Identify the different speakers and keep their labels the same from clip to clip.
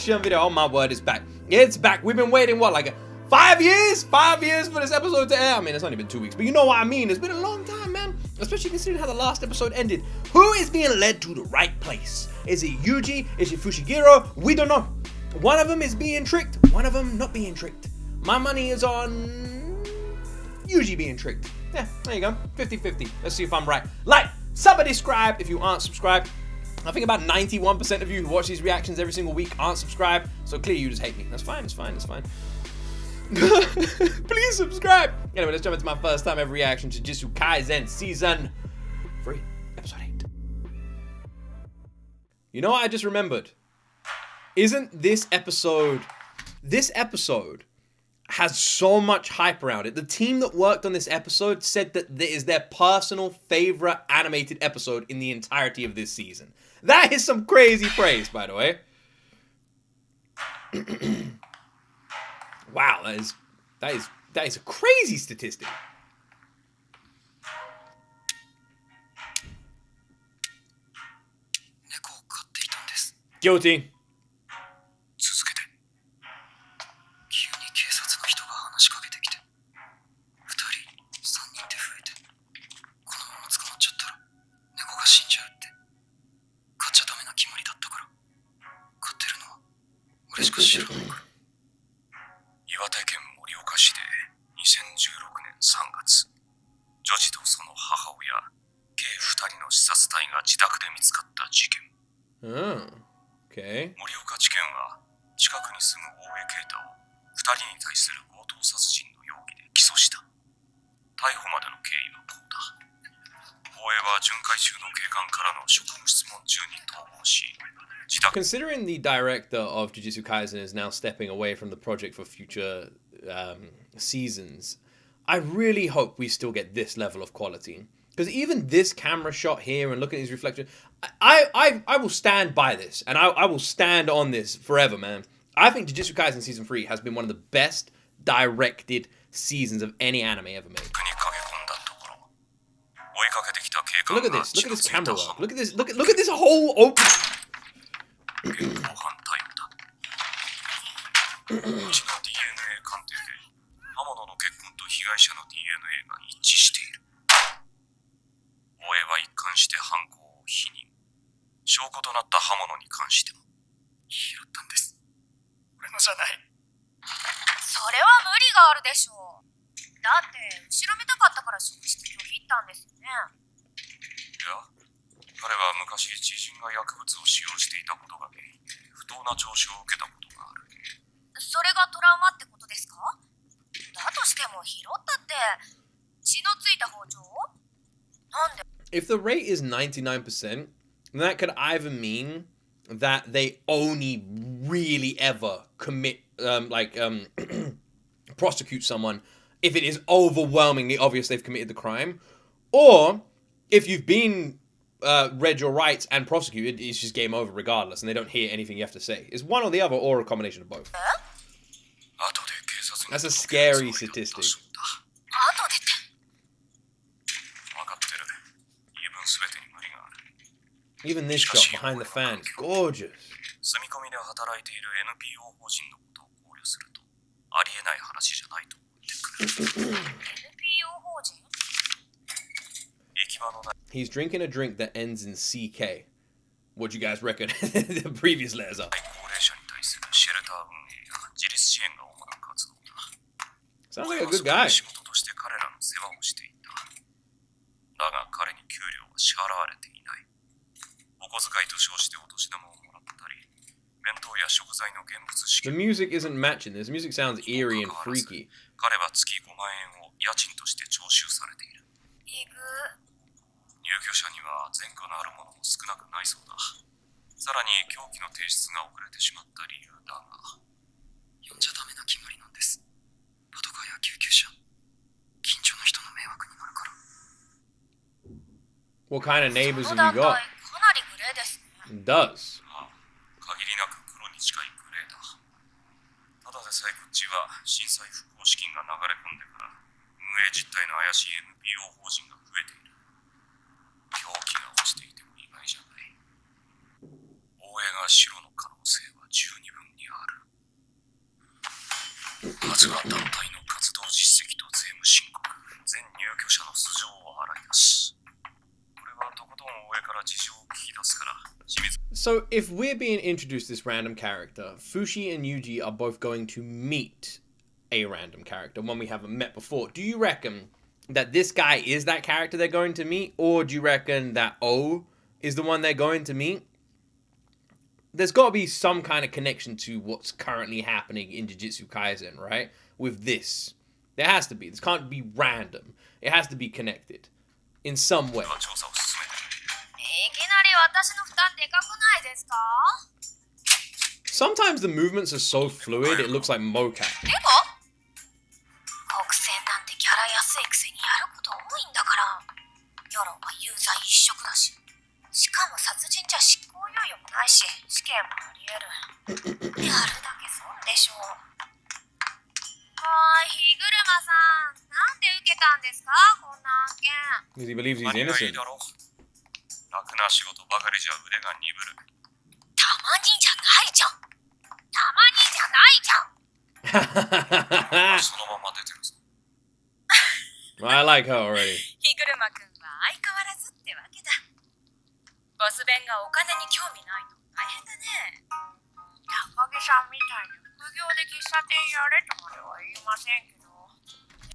Speaker 1: reaction video. Oh my word, it's back. It's back. We've been waiting, what, like 5 years? 5 years for this episode to air. I mean, it's only been 2 weeks, but you know what I mean. It's been a long time, man. Especially considering how the last episode ended. Who is being led to the right place? Is it Yuji? Is it Fushiguro? We don't know. One of them is being tricked. One of them not being tricked. My money is on Yuji being tricked. Yeah, there you go. 50-50. Let's see if I'm right. Like, sub and subscribe if you aren't subscribed. I think about 91% of you who watch these reactions every single week aren't subscribed. So clearly you just hate me. That's fine. It's fine. It's fine. Please subscribe. Anyway, let's jump into my first time ever reaction to Jujutsu Kaisen Season 3, Episode 8. You know what I just remembered? Isn't this episode has so much hype around it. The team that worked on this episode said that it is their personal favorite animated episode in the entirety of this season. That is some crazy praise, by the way. Wow, that is a crazy statistic. G.O.T. Oh, okay. Considering the director of Jujutsu Kaisen is now stepping away from the project for future seasons, I really hope we still get this level of quality. Because even this camera shot here and looking at his reflection, I will stand by this. And I will stand on this forever, man. I think Jujutsu Kaisen Season 3 has been one of the best directed seasons of any anime ever made. Look at this. Look at this camera work. Look at this. Look at this whole open. If the rate is 99%, then that could either mean that they only really ever commit, prosecute someone if it is overwhelmingly obvious they've committed the crime, or if you've been read your rights and prosecuted, it's just game over regardless, and they don't hear anything you have to say. It's one or the other, or a combination of both. That's a scary statistic. Even this shot behind the fan is gorgeous. He's drinking a drink that ends in CK. What do you guys reckon the previous letters are? Sounds like a good guy. The music isn't matching this. The music sounds eerie and freaky. What kind of neighbors have you got? It does. So if we're being introduced to this random character, Fushi and Yuji are both going to meet a random character, one we haven't met before. Do you reckon that this guy is that character they're going to meet, or do you reckon that O is the one they're going to meet? There's got to be some kind of connection to what's currently happening in Jujutsu Kaisen, right? With this. There has to be. This can't be random. It has to be connected in some way. Sometimes the movements are so fluid, it looks like mocap. Because he believes he's innocent. I like her already.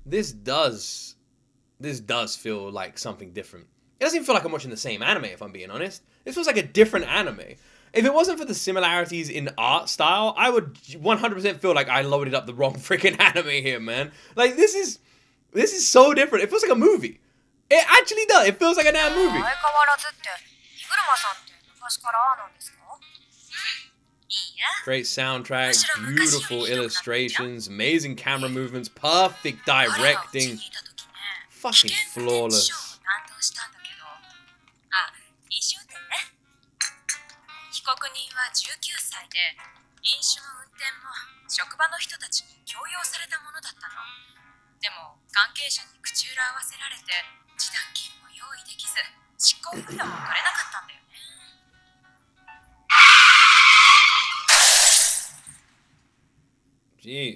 Speaker 1: This does feel like something different. It doesn't even feel like I'm watching the same anime, if I'm being honest. This feels like a different anime. If it wasn't for the similarities in art style, I would 100% feel like I loaded up the wrong freaking anime here, man. Like, this is so different. It feels like a movie. It actually does. It feels like a damn movie. Great soundtrack, beautiful illustrations, amazing camera movements, perfect directing. Fucking flawless. Jeez.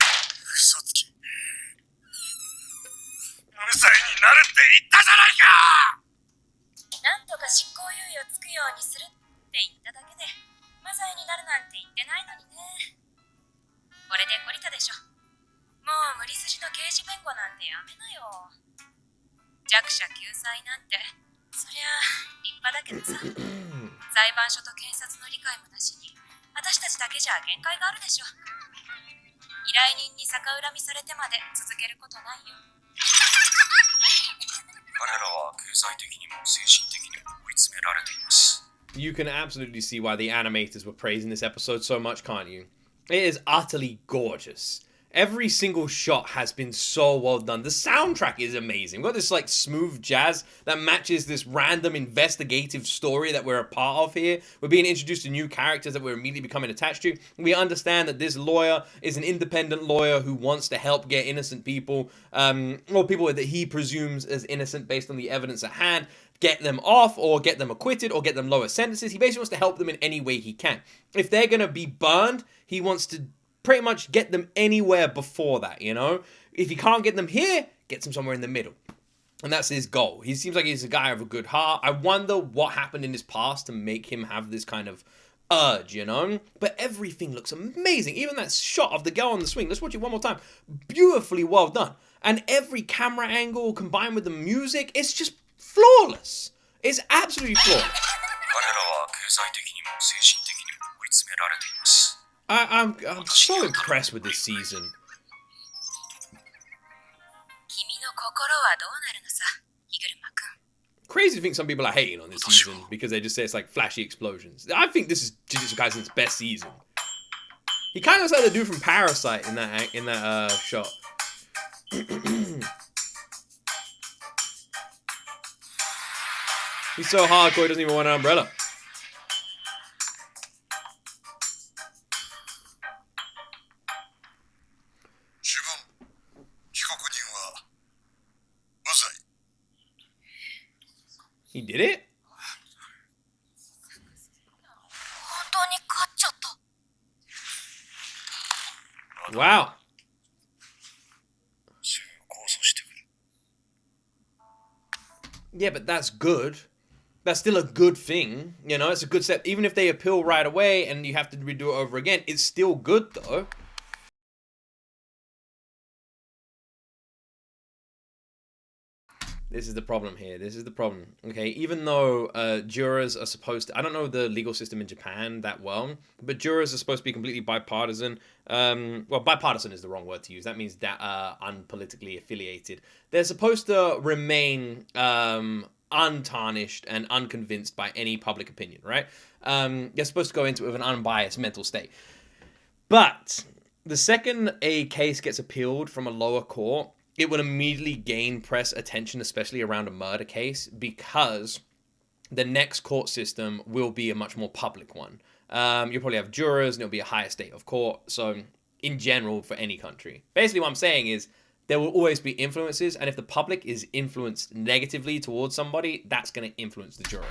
Speaker 1: You can absolutely see why the animators were praising this episode so much, can't you? It is utterly gorgeous. Every single shot has been so well done. The soundtrack is amazing. We've got this like smooth jazz that matches this random investigative story that we're a part of here. We're being introduced to new characters that we're immediately becoming attached to. We understand that this lawyer is an independent lawyer who wants to help get innocent people, or people that he presumes as innocent based on the evidence at hand, get them off or get them acquitted or get them lower sentences. He basically wants to help them in any way he can. If they're going to be burned, he wants to pretty much get them anywhere before that, you know? If he can't get them here, gets them somewhere in the middle. And that's his goal. He seems like he's a guy of a good heart. I wonder what happened in his past to make him have this kind of urge, you know? But everything looks amazing. Even that shot of the girl on the swing. Let's watch it one more time. Beautifully well done. And every camera angle combined with the music, it's just flawless. It's absolutely flawless. I'm so impressed with this season. Crazy to think some people are hating on this season because they just say it's like flashy explosions. I think this is Jujutsu Kaisen's best season. He kind of looks like the dude from Parasite in that shot. He's so hardcore he doesn't even want an umbrella. He did it? Wow. Yeah, but that's good. That's still a good thing. You know, it's a good step. Even if they appeal right away and you have to redo it over again, it's still good though. This is the problem here. This is the problem. Okay, even though jurors are supposed to, I don't know the legal system in Japan that well, but jurors are supposed to be completely bipartisan. Well, bipartisan is the wrong word to use. That means that unpolitically affiliated. They're supposed to remain untarnished and unconvinced by any public opinion, right? They're supposed to go into it with an unbiased mental state. But the second a case gets appealed from a lower court, it would immediately gain press attention, especially around a murder case, because the next court system will be a much more public one. You'll probably have jurors, and it'll be a higher state of court. So, in general, for any country, basically, what I'm saying is there will always be influences, and if the public is influenced negatively towards somebody, that's going to influence the jurors.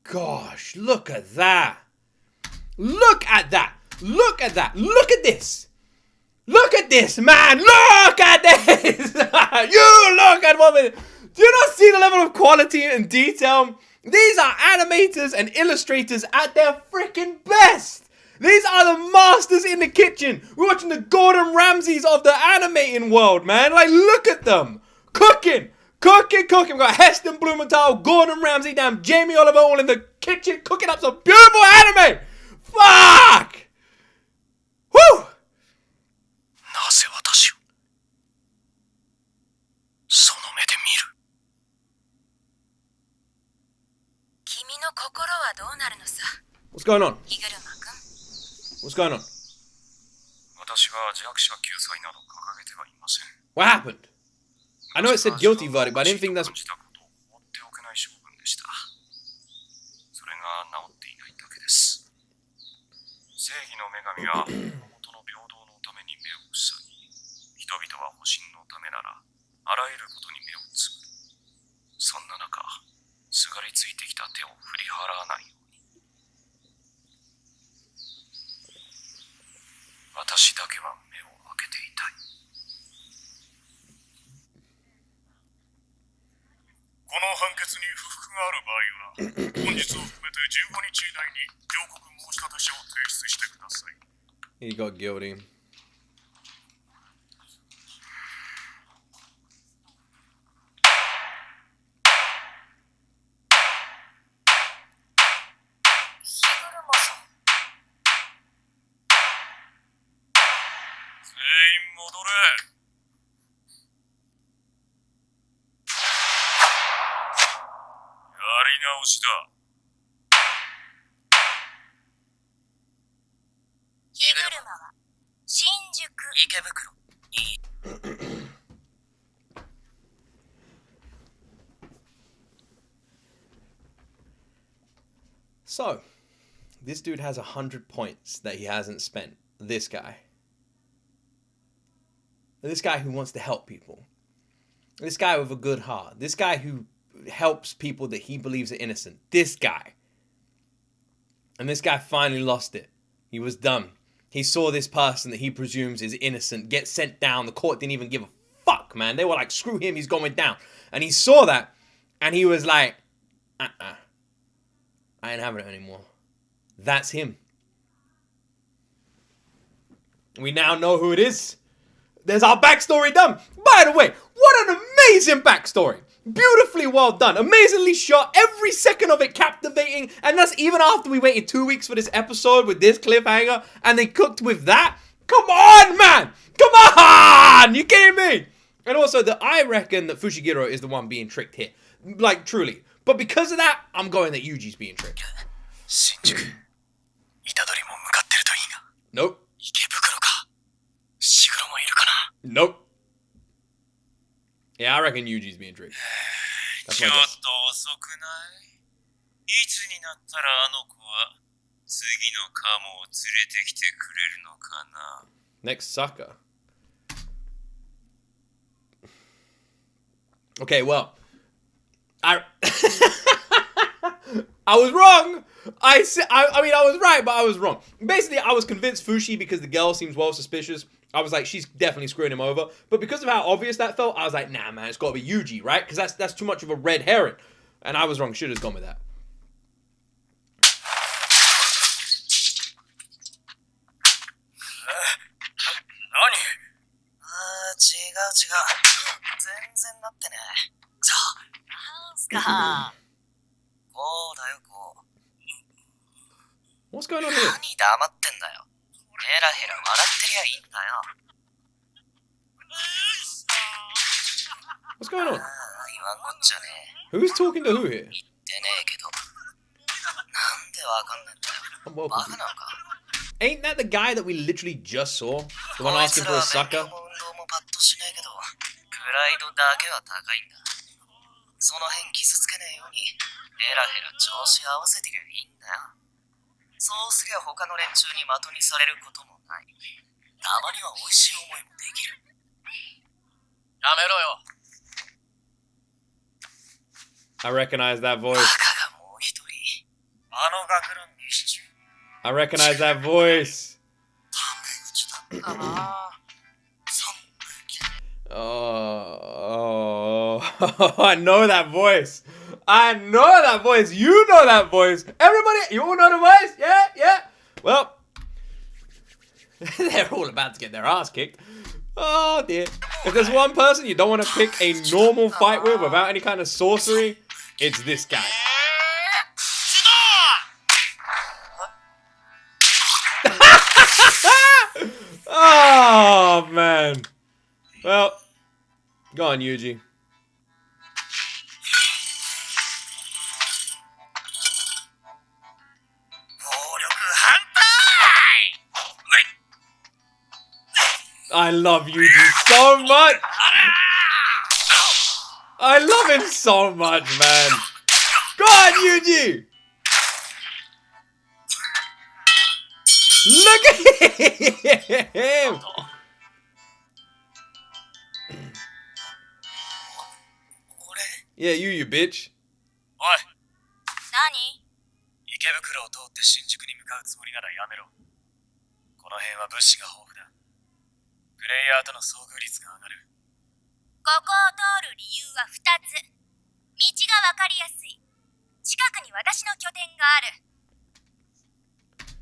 Speaker 1: Gosh, look at that. Look at that. Look at that. Look at this. Look at this, man. Look at this. You look at what. Do you not see the level of quality and detail? These are animators and illustrators at their freaking best. These are the masters in the kitchen. We're watching the Gordon Ramsays of the animating world, man. Like, look at them. Cooking. We've got Heston Blumenthal, Gordon Ramsay, damn Jamie Oliver all in the kitchen cooking up some beautiful anime. Fuck. Woo. What's going on? What's going on? What happened? I know it said guilty verdict, but I didn't think that's... He got guilty. So, this dude has 100 points that he hasn't spent. This guy. This guy who wants to help people. This guy with a good heart. This guy who helps people that he believes are innocent. This guy. And this guy finally lost it. He was done. He saw this person that he presumes is innocent get sent down. The court didn't even give a fuck, man. They were like, screw him, he's going down. And he saw that, and he was like, I ain't having it anymore. That's him. We now know who it is. There's our backstory done. By the way, what an amazing backstory. Beautifully well done. Amazingly shot. Every second of it captivating. And that's even after we waited 2 weeks for this episode with this cliffhanger. And they cooked with that. Come on, man. Come on. You kidding me? And also, I reckon that Fushiguro is the one being tricked here. Like, truly. But because of that, I'm going that Yuji's being tricked. Nope. Nope. Yeah, I reckon Yuji's being tricked. That's my guess. Next sucker. Okay, well, I was wrong. I mean, I was right, but I was wrong. Basically, I was convinced Fushi because the girl seems well suspicious. I was like, she's definitely screwing him over. But because of how obvious that felt, I was like, nah, man, it's got to be Yuji, right? Because that's too much of a red herring. And I was wrong. Should have gone with that. What's going on here? What's going on? Who's talking to who here? I'm well confused. Ain't that the guy that we literally just saw? The one asking for a sucker? I recognize that voice. I recognize that voice. Oh, I know that voice. I know that voice. You know that voice. Everybody, you all know the voice? Yeah, yeah. Well, they're all about to get their ass kicked. Oh, dear. If there's one person you don't want to pick a normal fight with without any kind of sorcery, it's this guy. Oh, man. Well, go on, Yuji. I love Yuji so much. I love him so much, man. Go on, Yuji. Look at him. Yeah, you bitch.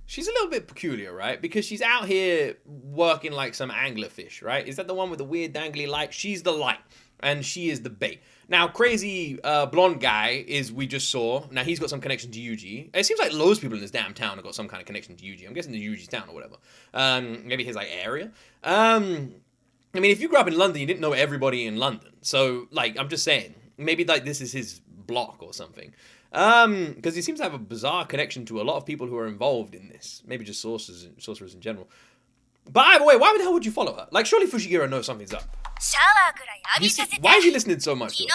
Speaker 1: She's a little bit peculiar, right? Because she's out here working like some anglerfish, right? Is that the one with the weird dangly light? She's the light, and she is the bait. Now, crazy blonde guy is we just saw. Now, he's got some connection to Yuji. It seems like loads of people in this damn town have got some kind of connection to Yuji. I'm guessing the Yuji's town or whatever. Maybe his like area. I mean, if you grew up in London, you didn't know everybody in London. So, like, I'm just saying, maybe like this is his block or something. Because he seems to have a bizarre connection to a lot of people who are involved in this. Maybe just sorcerers in general. But either way, why the hell would you follow her? Like, surely Fushiguro knows something's up. Why is he listening so much to her?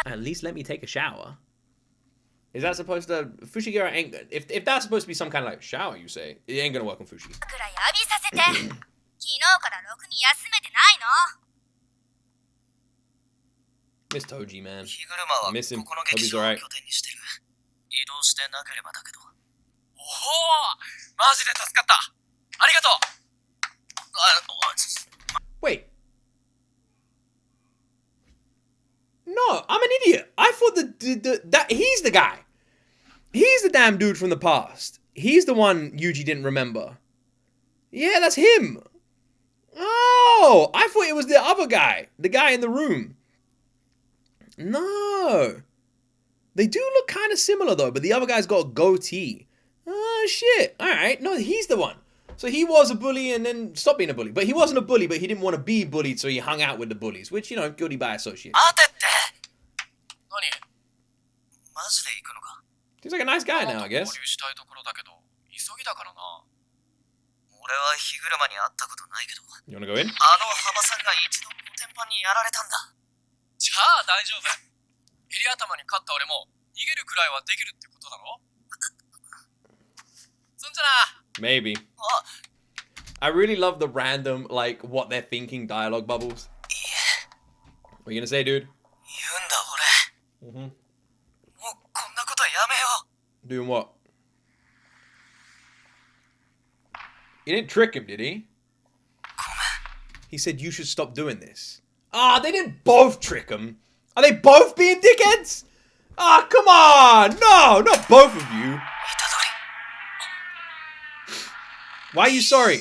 Speaker 1: At least let me take a shower. Is that supposed to... Fushiguro ain't... If that's supposed to be some kind of like shower, you say, it ain't gonna work on Fushi. Miss Toji, man. I miss him. Hope he's alright. Wait. No, I'm an idiot. I thought that he's the guy. He's the damn dude from the past. He's the one Yuji didn't remember. Yeah, that's him. Oh, I thought it was the other guy. The guy in the room. No. They do look kind of similar though, but the other guy's got a goatee. Oh, shit. All right. No, he's the one. So he was a bully and then stopped being a bully. But he wasn't a bully, but he didn't want to be bullied, so he hung out with the bullies, which, you know, guilty by association. Seems like a nice guy now, I guess. You wanna go in? Maybe. I really love the random, like, what they're thinking dialogue bubbles. What are you gonna say, dude? Mm-hmm. Doing what? He didn't trick him, did he? He said you should stop doing this. Ah, they didn't both trick him. Are they both being dickheads? Ah, come on! No, not both of you. Why are you sorry?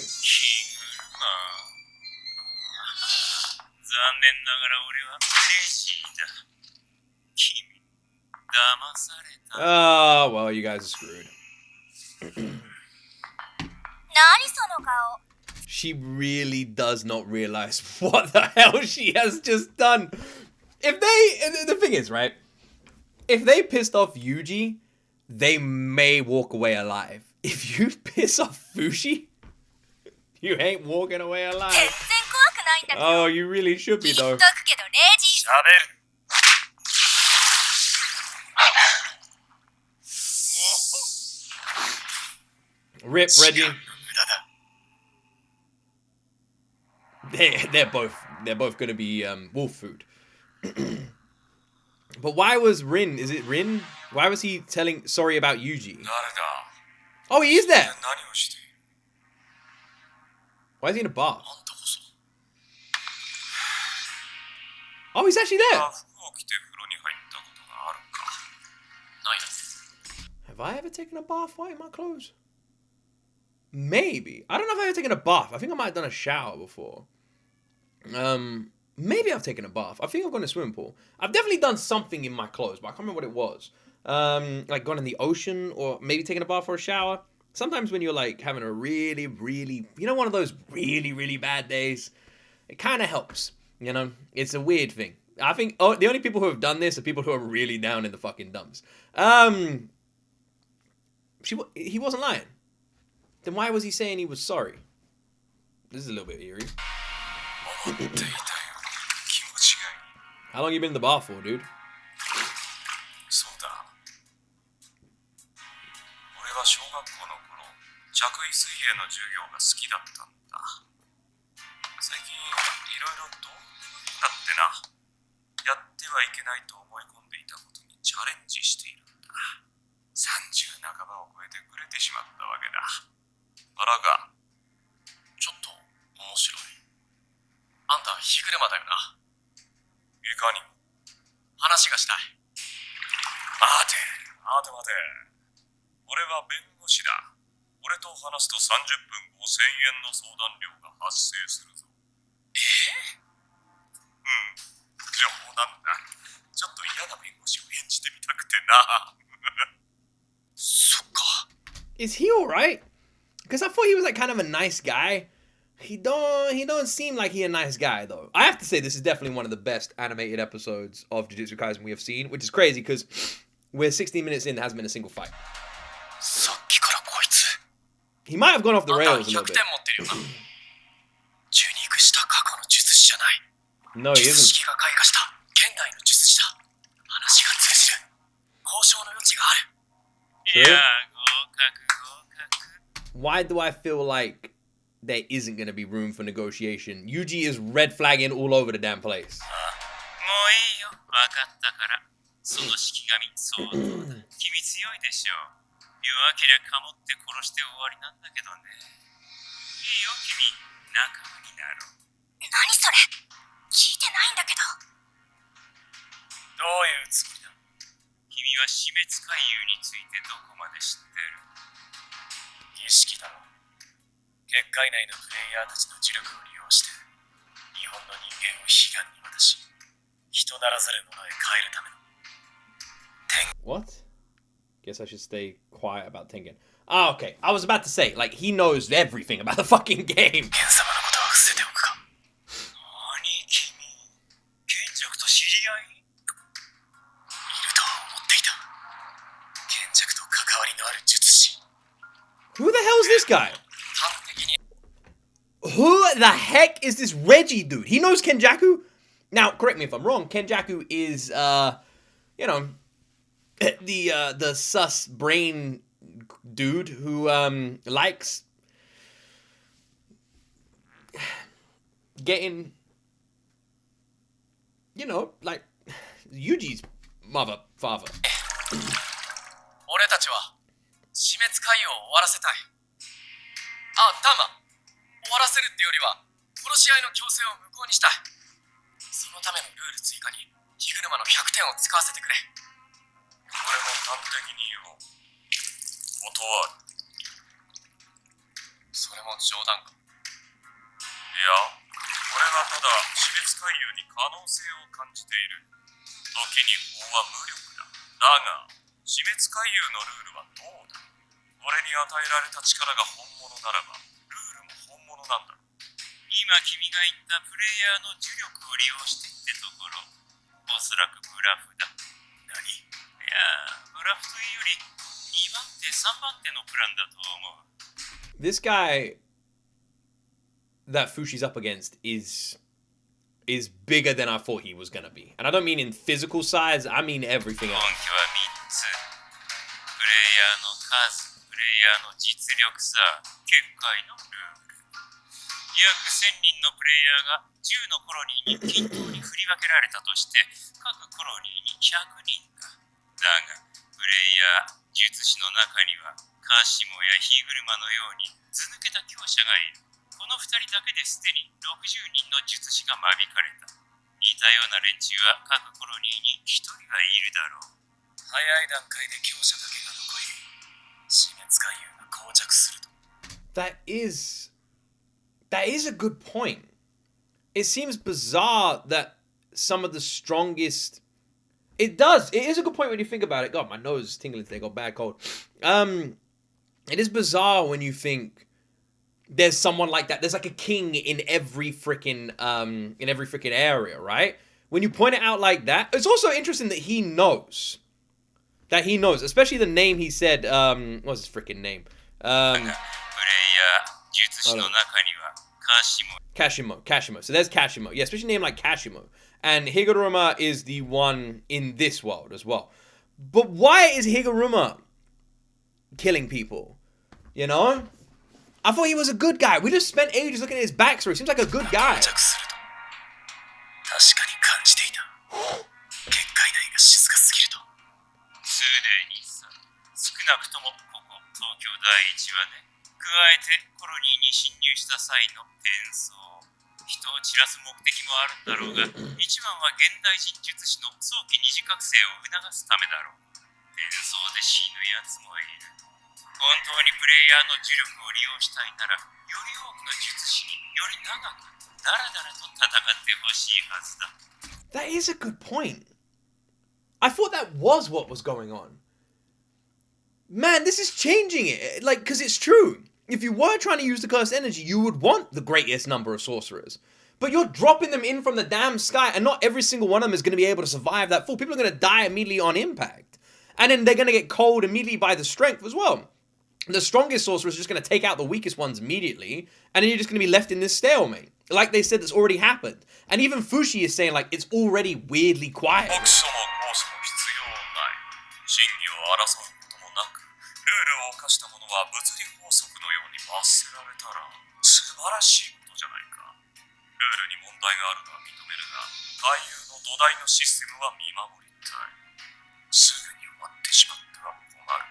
Speaker 1: Oh, well, you guys are screwed. She really does not realize what the hell she has just done. The thing is, right? If they pissed off Yuji, they may walk away alive. If you piss off Fushi, you ain't walking away alive. Oh, you really should be, though. Rip, Reggie. They're both gonna be wolf food. But why was Rin? Is it Rin? Why was he telling sorry about Yuji? Oh, he is there. Why is he in a bath? Oh, he's actually there. Have I ever taken a bath while in my clothes? Maybe. I don't know if I've ever taken a bath. I think I might have done a shower before. Maybe I've taken a bath. I think I've gone to a swimming pool. I've definitely done something in my clothes, but I can't remember what it was. Like gone in the ocean or maybe taken a bath or a shower. Sometimes when you're like having a really, really, you know, one of those really, really bad days, it kind of helps. You know, it's a weird thing. I think the only people who have done this are people who are really down in the fucking dumps. He wasn't lying. Then why was he saying he was sorry? This is a little bit eerie. How long you been in the bar for, dude? Is he alright? Because I thought he was like kind of a nice guy. He don't seem like he a nice guy though. I have to say this is definitely one of the best animated episodes of Jujutsu Kaisen we have seen, which is crazy because we're 16 minutes in, there hasn't been a single fight. He might have gone off the rails a little bit. No, he isn't. True. Why do I feel like there isn't going to be room for negotiation? Yuji is red flagging all over the damn place.
Speaker 2: 分かったから。その式神相当だ。君強いでしょう。弱けりゃかもって殺して終わりなんだけどね。いいよ君、仲間になろう。何それ？聞いてないんだけど。どういうつもりだ？君は死滅回遊についてどこまで知ってる？儀式だろう。結界内のプレイヤーたちの呪力を利用して、日本の人間を悲願に渡し、人ならざる者へ変えるための。
Speaker 1: What? Guess I should stay quiet about Tengen. Ah, okay. I was about to say, like, he knows everything about the fucking game.
Speaker 2: ケン様のことは伏せておくか。何君、ケンジャクと知り合い？いると思っていた。ケンジャクと関わりのある術師。
Speaker 1: Who the hell is this guy? Who the heck is this Reggie dude? He knows Kenjaku? Now, correct me if I'm wrong. Kenjaku is, you know, the sus brain dude who likes getting, you know, like Yuji's father.
Speaker 2: 俺たちは死滅回遊を終わらせたい。あ、タンマ、終わらせるってよりは殺し合いの強制を無効にしたい。そのためのルール追加にヒグルマの100点を使わせてくれ。これも端的に言おう。断る。それも冗談か。いや、俺はただ死滅回遊に可能性を感じている。時に法は無力だ。だが、死滅回遊のルールはどうだ？俺に与えられた力が本物ならば、ルールも本物なんだ。今君が言ったプレイヤーの呪力を利用してってところ、おそらくブラフだ。何？いや、ブラフというより2番手、3番手のプランだと思う。
Speaker 1: This guy that Fushi's up against is bigger than I thought he was gonna be. And I don't mean in physical size, I mean everything else.
Speaker 2: 根拠は3つ。プレイヤーの数、プレイヤーの実力さ、結界のルール。約1000人のプレイヤーが10のコロニーに均等に振り分けられたとして、各コロニーに100人だ。だが、プレイヤー、術師の中には、カシモやヒグルマのように図抜けた強者がいる。この2人だけですでに60人の術師が間引かれた。似たような連中は各コロニーに1人はいるだろう。早い段階で強者だけが残り、死滅回遊が膠着すると。
Speaker 1: That is a good point. It seems bizarre that some of the strongest... It is a good point when you think about it. God, my nose is tingling today. Got bad cold. It is bizarre when you think there's someone like that. There's like a king in every freaking area, right? When you point it out like that, it's also interesting that he knows. That he knows, especially the name he said. What's his freaking name? Kashimo. So there's Kashimo. Yeah, especially a name like Kashimo. And Higuruma is the one in this world as well. But why is Higuruma killing people? You know? I thought he was a good guy. We just spent ages looking at his backstory. Seems like a good guy.
Speaker 2: 確かに感じていた。結界内が静かすぎると。すでにさ、少なくともここ東京第一はね、加えてコロニーに侵入した際の転送、人を散らす目的もあるんだろうが、一番は現代人術師の早期二次覚醒を促すためだろう。転送で死ぬ奴もいる。本当にプレイヤーの呪力を利用したいなら、より多くの術師により長く、だらだらと戦ってほしいはずだ。
Speaker 1: That is a good point. I thought that was what was going on. Man, this is changing it. Like, because it's true. If you were trying to use the cursed energy, you would want the greatest number of sorcerers. But you're dropping them in from the damn sky, and not every single one of them is going to be able to survive that fall. People are going to die immediately on impact. And then they're going to get cold immediately by the strength as well. The strongest sorcerers are just going to take out the weakest ones immediately, and then you're just going to be left in this stalemate. Like they said, that's already happened. And even Fushi is saying, like, it's already weirdly quiet.
Speaker 2: ルを犯した者は物理法則のように罰せられたら素晴らしいことじゃないか。ルールに問題があるのは認めるが、対遊の土台のシステムは見守りたい。すぐに終わってしまっては困る。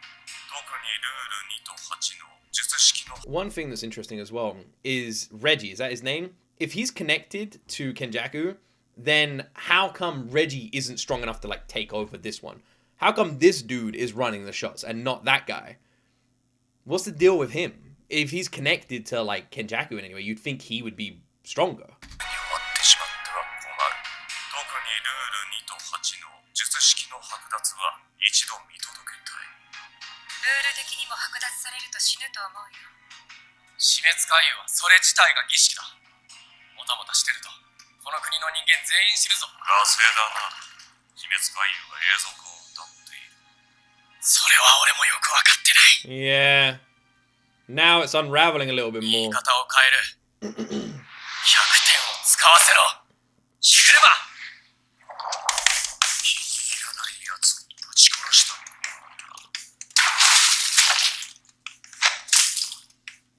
Speaker 2: 特にルール2と8の術式の
Speaker 1: One thing that's interesting as well is Reggie. Is that his name? If he's connected to Kenjaku, then how come Reggie isn't strong enough to like take over this one? How come this dude is running the shots and not that guy? What's the deal with him? If he's connected to like Kenjaku in any way, you'd think he would be stronger.
Speaker 2: 終わってしまっては困る。特にルール2と8の術式の剥奪は一度見届けたい。
Speaker 3: ルール的にも剥奪されると死ぬと思うよ。
Speaker 2: 死滅回遊はそれ自体が儀式だ。もたもたしてるとこの国の人間全員死ぬぞ。ガセだな。死滅回遊は永続を歌っている。それは俺もよくわかってない。
Speaker 1: Yeah. Now it's unraveling a little bit
Speaker 2: 言い
Speaker 1: more.
Speaker 2: 方を変える。100点を使わせろ。シュルマ。気に入らないやつをぶち殺したのか。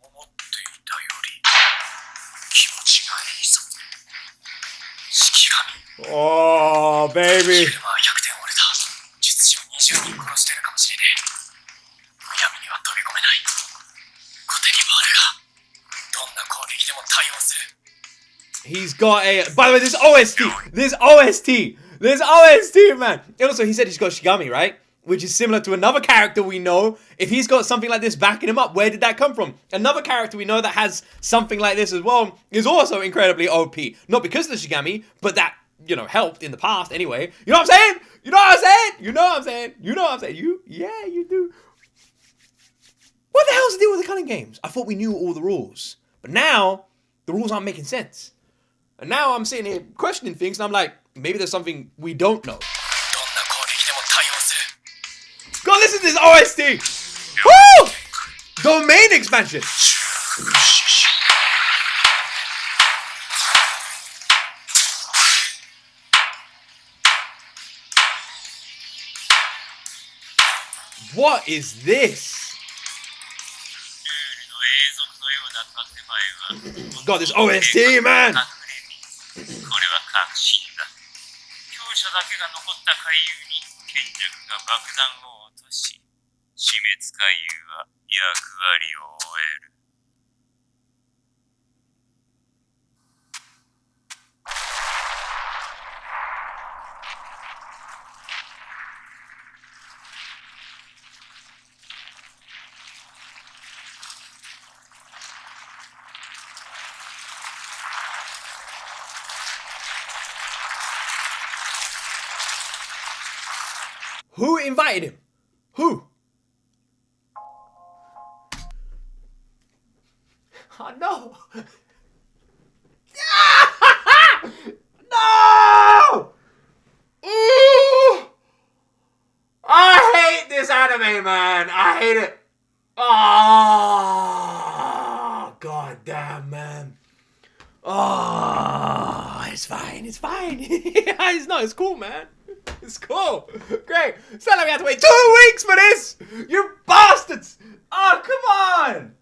Speaker 2: 思っていたより気持ちがいいぞ。式神。
Speaker 1: Oh, baby.
Speaker 2: シュルマは100点折れた。術師を20人殺してるかもしれねえ。むやみには飛び込めない。小手に回るが、どんな攻撃でも対応する。
Speaker 1: He's got a. By the way, this OST. This OST. This OST, man. And also, he said he's got Shigami, right? Which is similar to another character we know. If he's got something like this backing him up, where did that come from? Another character we know that has something like this as well is also incredibly OP. Not because of the Shigami, but that, you know, helped in the past anyway. You know what I'm saying? You know what I'm saying? You know what I'm saying? You know what I'm saying? Yeah, you do. What the hell's the deal with the Culling Games? I thought we knew all the rules. But now, the rules aren't making sense. And now I'm sitting here questioning things, and I'm like, maybe there's something we don't know.
Speaker 2: どんな攻撃でも対応する。
Speaker 1: Go listen to this OST! Woo! Domain expansion! What is this?
Speaker 2: ルールの永続のような建前は
Speaker 1: God, this OST, man!
Speaker 2: これは確信だ。強者だけが残った回遊に賢弱が爆弾を落とし、死滅回遊は役割を終える。
Speaker 1: Who invited him? Who? Oh, no! No! Ooh! I hate this anime, man. I hate it. Oh, god damn, man. Oh, it's fine. It's fine. It's not. It's cool, man. It's cool. Great. It's not like we have to wait 2 weeks for this. You bastards. Oh, come on.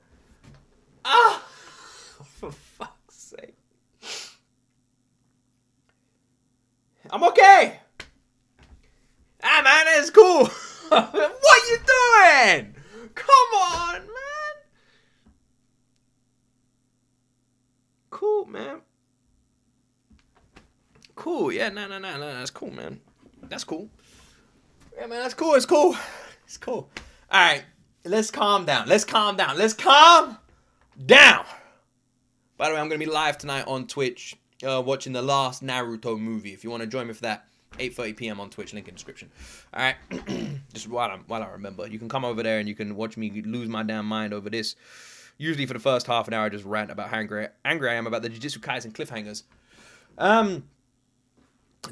Speaker 1: Oh, for fuck's sake. I'm okay. Ah, man, it's cool. What you doing? Come on, man. Cool, man. Cool. Yeah, no. That's cool, man. That's cool. Yeah, man, that's cool. It's cool. It's cool. All right. Let's calm down. Let's calm down. Let's calm down. By the way, I'm going to be live tonight on Twitch watching the last Naruto movie. If you want to join me for that, 8:30 p.m. on Twitch, link in the description. All right. Just while I remember. You can come over there and you can watch me lose my damn mind over this. Usually for the first half an hour, I just rant about how angry I am about the Jujutsu Kaisen cliffhangers.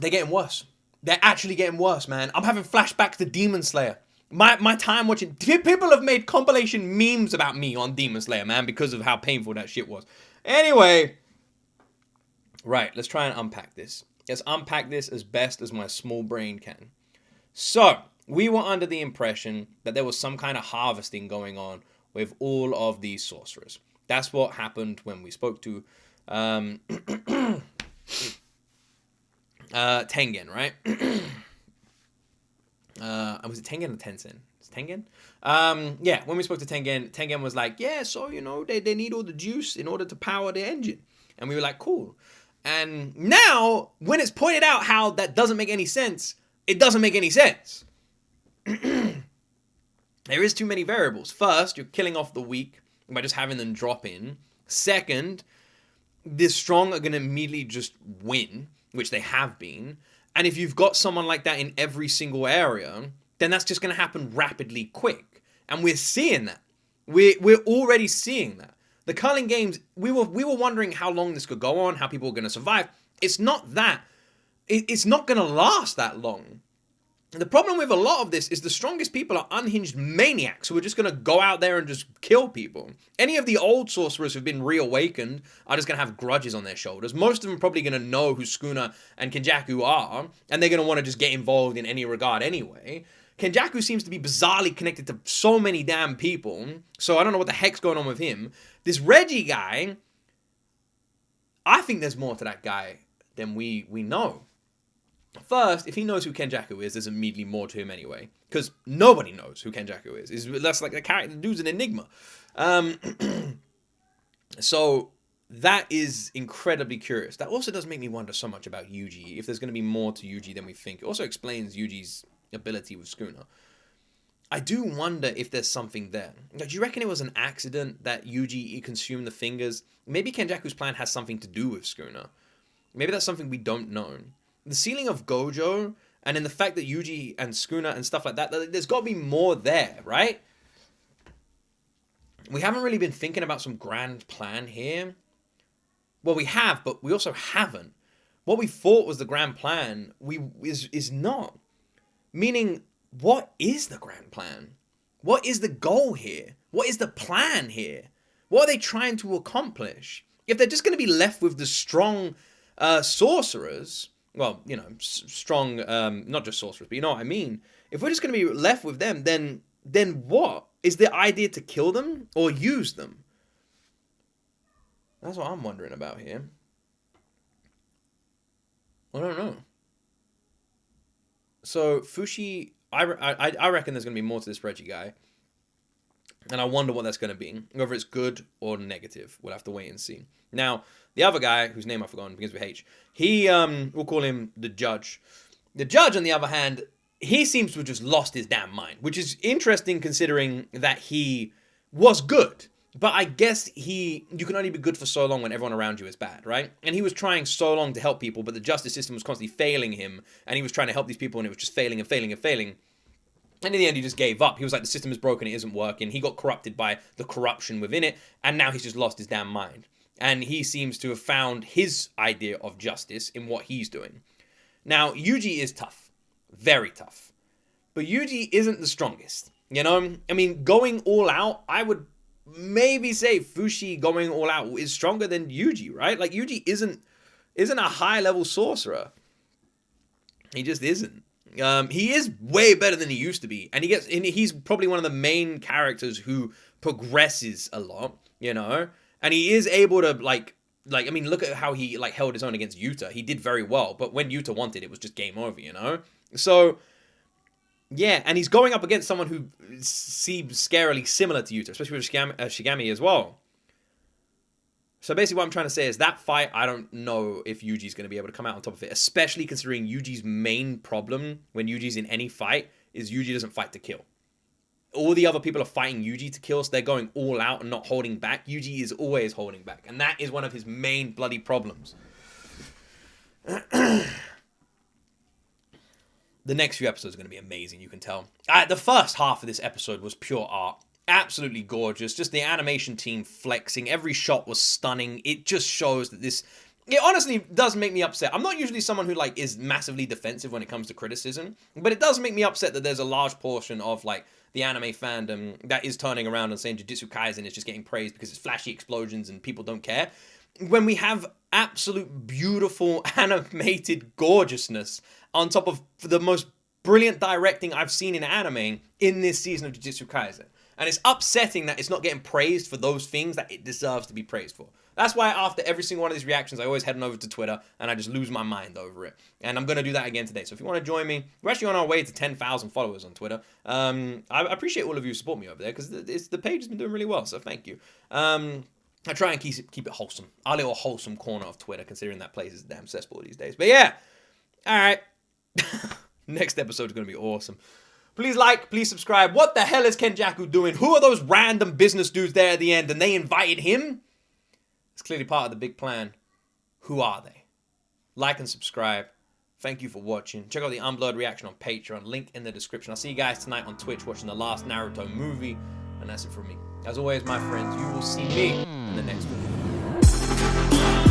Speaker 1: They're getting worse. They're actually getting worse, man. I'm having flashbacks to Demon Slayer. My time watching... People have made compilation memes about me on Demon Slayer, man, because of how painful that shit was. Anyway. Right, let's try and unpack this. Let's unpack this as best as my small brain can. So, we were under the impression that there was some kind of harvesting going on with all of these sorcerers. That's what happened when we spoke to Tengen, right? Was it Tengen or Tencent? It's Tengen? Yeah, when we spoke to Tengen, Tengen was like, yeah, so, you know, they need all the juice in order to power the engine. And we were like, cool. And now, when it's pointed out how that doesn't make any sense, it doesn't make any sense. There is too many variables. First, you're killing off the weak by just having them drop in. Second, the strong are going to immediately just win, which they have been. And if you've got someone like that in every single area, then that's just going to happen rapidly quick. And we're seeing that. We're already seeing that. The Culling Games, we were wondering how long this could go on, how people were going to survive. It's not that. It's not going to last that long. The problem with a lot of this is the strongest people are unhinged maniacs who are just going to go out there and just kill people. Any of the old sorcerers who've been reawakened are just going to have grudges on their shoulders. Most of them are probably going to know who Sukuna and Kenjaku are, and they're going to want to just get involved in any regard anyway. Kenjaku seems to be bizarrely connected to so many damn people, so I don't know what the heck's going on with him. This Reggie guy, I think there's more to that guy than we know. First, if he knows who Kenjaku is, there's immediately more to him anyway. Because nobody knows who Kenjaku is. That's like the character, the dude's an enigma. So that is incredibly curious. That also does make me wonder so much about Yuji. If there's going to be more to Yuji than we think. It also explains Yuji's ability with Sukuna. I do wonder if there's something there. Do you reckon it was an accident that Yuji consumed the fingers? Maybe Kenjaku's plan has something to do with Sukuna. Maybe that's something we don't know. The ceiling of Gojo, and in the fact that Yuji and Sukuna and stuff like that, there's got to be more there, right? We haven't really been thinking about some grand plan here. Well, we have, but we also haven't. What we thought was the grand plan is not. Meaning, what is the grand plan? What is the goal here? What is the plan here? What are they trying to accomplish? If they're just going to be left with the strong sorcerers... Well, you know, strong, not just sorcerers, but you know what I mean. If we're just going to be left with them, then what? Is the idea to kill them or use them? That's what I'm wondering about here. I don't know. So, Fushi, I reckon there's going to be more to this Reggie guy. And I wonder what that's going to be. Whether it's good or negative. We'll have to wait and see. Now, the other guy, whose name I've forgotten, begins with H. He, we'll call him the Judge. The Judge, on the other hand, he seems to have just lost his damn mind. Which is interesting considering that he was good. But I guess you can only be good for so long when everyone around you is bad, right? And he was trying so long to help people, but the justice system was constantly failing him. And he was trying to help these people and it was just failing and failing and failing. And in the end, he just gave up. He was like, the system is broken, it isn't working. He got corrupted by the corruption within it, and now he's just lost his damn mind. And he seems to have found his idea of justice in what he's doing. Now, Yuji is tough. Very tough. But Yuji isn't the strongest. You know? I mean, going all out, I would maybe say Fushi going all out is stronger than Yuji, right? Like, Yuji isn't a high-level sorcerer. He just isn't. He is way better than he used to be, and he's probably one of the main characters who progresses a lot, you know, and he is able to like I mean, look at how he like held his own against Yuta. He did very well, but when Yuta wanted, it was just game over, you know. So yeah, and he's going up against someone who seems scarily similar to Yuta, especially with Shigami as well. So basically what I'm trying to say is that fight, I don't know if Yuji's going to be able to come out on top of it, especially considering Yuji's main problem when Yuji's in any fight is Yuji doesn't fight to kill. All the other people are fighting Yuji to kill, so they're going all out and not holding back. Yuji is always holding back, and that is one of his main bloody problems. The next few episodes are going to be amazing, you can tell. The first half of this episode was pure art. Absolutely gorgeous. Just the animation team flexing. Every shot was stunning. It just shows that this... It honestly does make me upset. I'm not usually someone who like is massively defensive when it comes to criticism, but it does make me upset that there's a large portion of like the anime fandom that is turning around and saying Jujutsu Kaisen is just getting praised because it's flashy explosions and people don't care. When we have absolute beautiful animated gorgeousness on top of the most brilliant directing I've seen in anime in this season of Jujutsu Kaisen. And it's upsetting that it's not getting praised for those things that it deserves to be praised for. That's why after every single one of these reactions, I always head on over to Twitter and I just lose my mind over it. And I'm going to do that again today. So if you want to join me, we're actually on our way to 10,000 followers on Twitter. I appreciate all of you who support me over there because the page has been doing really well. So thank you. I try and keep it wholesome. Our little wholesome corner of Twitter, considering that place is a damn cesspool these days. But yeah. All right. Next episode is going to be awesome. Please like, please subscribe. What the hell is Kenjaku doing? Who are those random business dudes there at the end and they invited him? It's clearly part of the big plan. Who are they? Like and subscribe. Thank you for watching. Check out the Unblurred reaction on Patreon. Link in the description. I'll see you guys tonight on Twitch watching the last Naruto movie. And that's it from me. As always, my friends, you will see me in the next video.